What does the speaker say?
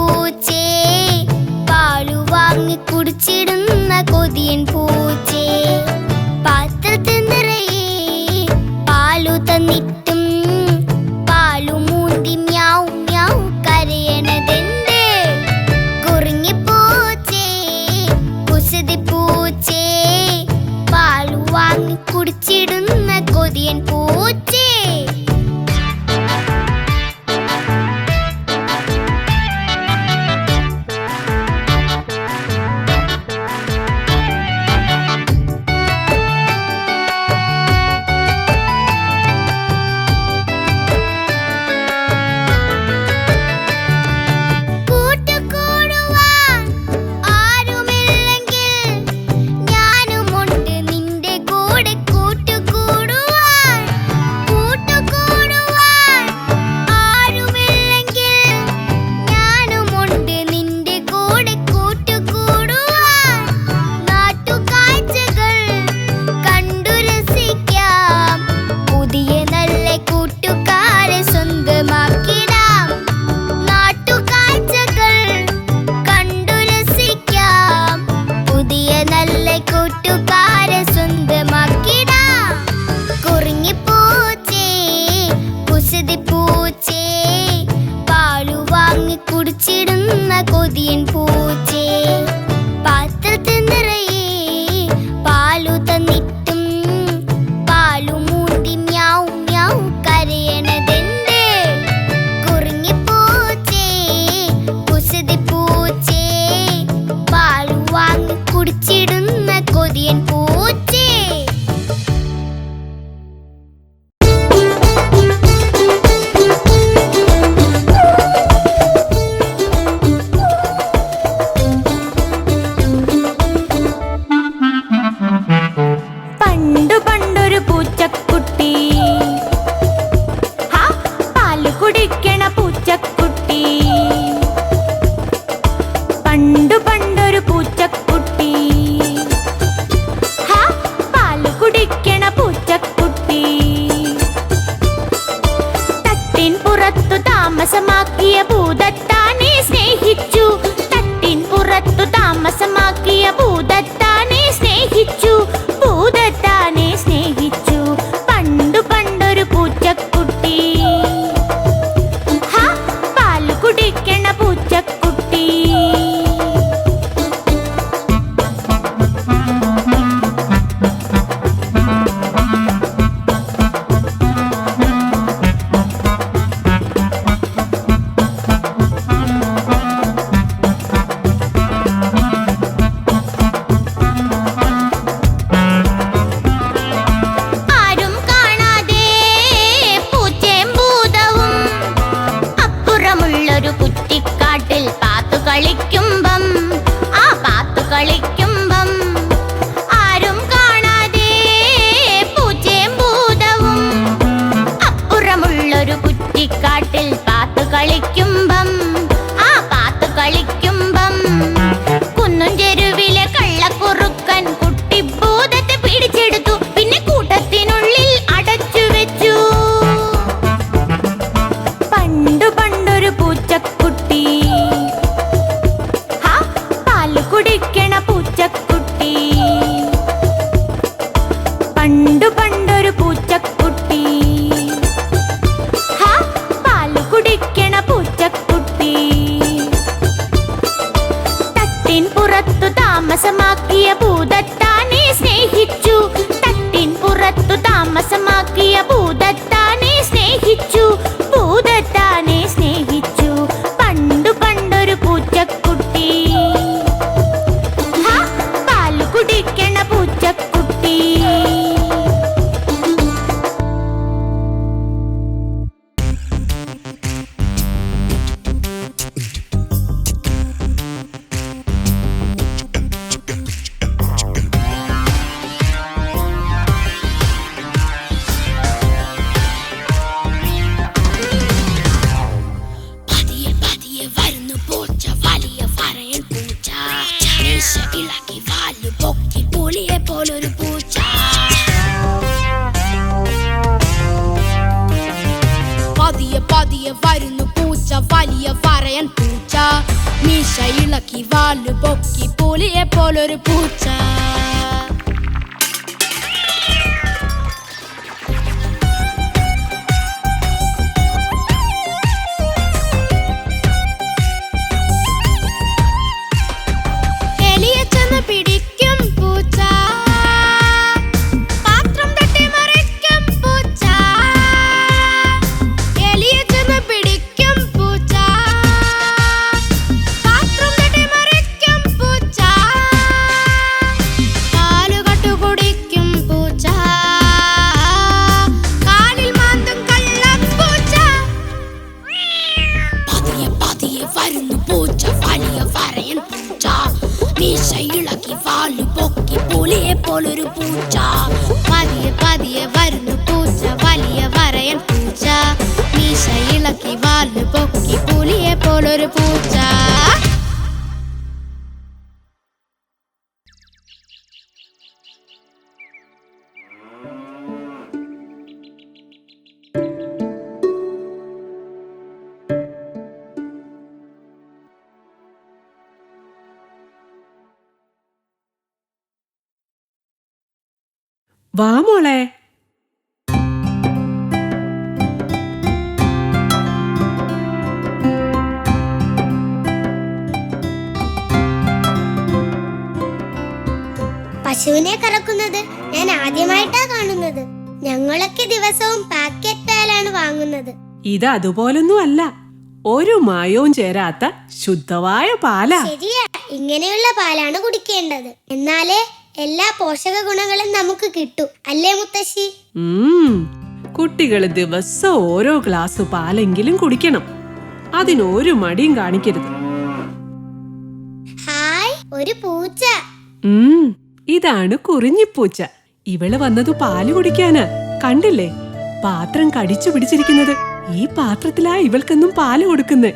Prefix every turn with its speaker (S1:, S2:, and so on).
S1: പൂച്ചേ, പാലു വാങ്ങി കുടിച്ചിടുന്ന കൊതിയൻ പൂച്ചേ. പാത്രത്തിൽ നിറയെ പാലു തന്നിട്ടും പാലു മൂന്തി മ്യാവ് മ്യാവ് കരയണതെന്തേ? കുറുങ്ങി പൂച്ചേ, കുസൃതി പൂച്ചേ, പാലു വാങ്ങി കുടിച്ചിടുന്ന കൊതിയൻ പൂച്ചേ. കുടിച്ചിടുന്ന കൊതിയൻ പൂച്ചേ, പാത്രത്തിൽ നിറയെ പാലു തന്നിട്ടും പാലു മൂന്തി മ്യാവ് മ്യാവ് കരയണതെന്തേ? കുറുങ്ങി പൂച്ചേ, കുസൃതി പൂച്ചേ, പാലു വാങ്ങി കുടിച്ചിടുന്ന കൊതിയൻ പൂച്ചേ. താമസമാക്കിയ ഭൂതത്താനെ സ്നേഹിച്ചു, തട്ടിൻ പുറത്തു താമസമാക്കിയ ഭൂതത്താനെ സ്നേഹിച്ചു, ഭൂതത്താനെ സ്നേഹിച്ചു. പണ്ടു പണ്ടൊരു പൂച്ചക്കുട്ടി, പാല് കുടിക്കണ പൂച്ചക്കുട്ടി. ആരും കാണാതെ പൂച്ചയും ഭൂതവും അപ്പുറമുള്ളൊരു കുറ്റിക്കാട്ടിൽ പാത്തു കളിക്കുമ്പം, ആ പാത്തു കളിക്കുമ്പം കുന്നും ചെരുവിലെ കള്ളക്കുറുക്കൻ കുട്ടിഭൂതത്തെ പിടിച്ചെടുത്തു, പിന്നെ കൂട്ടത്തിനുള്ളിൽ അടച്ചു വെച്ചു. പണ്ടു പണ്ടൊരു പൂച്ചക്കുട്ടി, കുടിക്കണ പൂച്ചക്കുട്ടി. പണ്ടു പണ്ടൊരു പൂച്ചക്കുട്ടി, പാല് കുടിക്കണ പൂച്ചക്കുട്ടി. തട്ടിൻ പുറത്തു താമസമാക്കിയ ഭൂതത്താനെ സ്നേഹിച്ചു, തട്ടിൻ പുറത്തു താമസമാക്കിയ ഭൂതത്താനെ സ്നേഹിച്ചു, ഭൂതത്താനെ സ്നേഹിച്ചു. പണ്ടു പണ്ടൊരു പൂച്ചക്കുട്ടി, കുടിക്കണ പൂച്ചക്കുട്ടി. ഇളക്കി വാല് പൊക്കി പുളിയെ പോലൊരു പൂച്ച. പതിയെ പതിയെ വരുന്നു പൂച്ച, വലിയ വരയൻ പൂച്ച. മീശ ഇളക്കി വാല് പൊക്കി പുലിയെ പോലൊരു പൂച്ച. എലിയെ ചെന്ന് പിടിക്കും പൂച്ച, പാത്രം തട്ടി മറിക്കും പൂച്ച. എലിയെ ചെന്ന് പിടിക്കും പൂച്ച, പാത്രം തട്ടി മറിക്കും പൂച്ച. പാലുകട്ടു കുടിക്കും പൂച്ച, കാലിൽ മാന്തും കള്ളപ്പൂച്ച. പതിയെ പതിയെ വരുന്നു പൂച്ച, വലിയ വരയൻ പൂച്ച. മീശ ഇളക്കി വാല് പൊക്കി പുലിയെ പോലൊരു പൂച്ച. പതിയെ പതിയെ വരുന്നു പൂച്ച, വലിയ വരയൻ പൂച്ച. മീശ ഇളക്കി വാല് പൊക്കി പുലിയെ പോലൊരു പൂച്ച.
S2: വാ മോളെ.
S3: പശുവിനെ കറക്കുന്നത് ഞാൻ ആദ്യമായിട്ടാ കാണുന്നത്. ഞങ്ങളൊക്കെ ദിവസവും പാക്കറ്റ് പാലാണ് വാങ്ങുന്നത്.
S2: ഇത് അതുപോലൊന്നും അല്ല, ഒരു മായവും ചേരാത്ത ശുദ്ധമായ പാലാ.
S3: ശരിയാ, ഇങ്ങനെയുള്ള പാലാണ് കുടിക്കേണ്ടത്. എന്നാലേ എല്ലാ പോഷക ഗുണങ്ങളും നമുക്ക് കിട്ടൂ, അല്ലേ മുത്തശ്ശി?
S2: കുട്ടികള് ദിവസം ഓരോ ഗ്ലാസ് പാലെങ്കിലും കുടിക്കണം. അതിനൊരു മടിയും കാണിക്കരുത്.
S3: ഹായ്, ഒരു പൂച്ച.
S2: ഇതാണ് കുറിഞ്ഞിപ്പൂച്ച. ഇവള് വന്നത് പാല് കുടിക്കാനാ. കണ്ടില്ലേ പാത്രം കടിച്ചു പിടിച്ചിരിക്കുന്നത്? ഈ പാത്രത്തിലാ ഇവൾക്കെന്നും പാല് കൊടുക്കുന്നത്.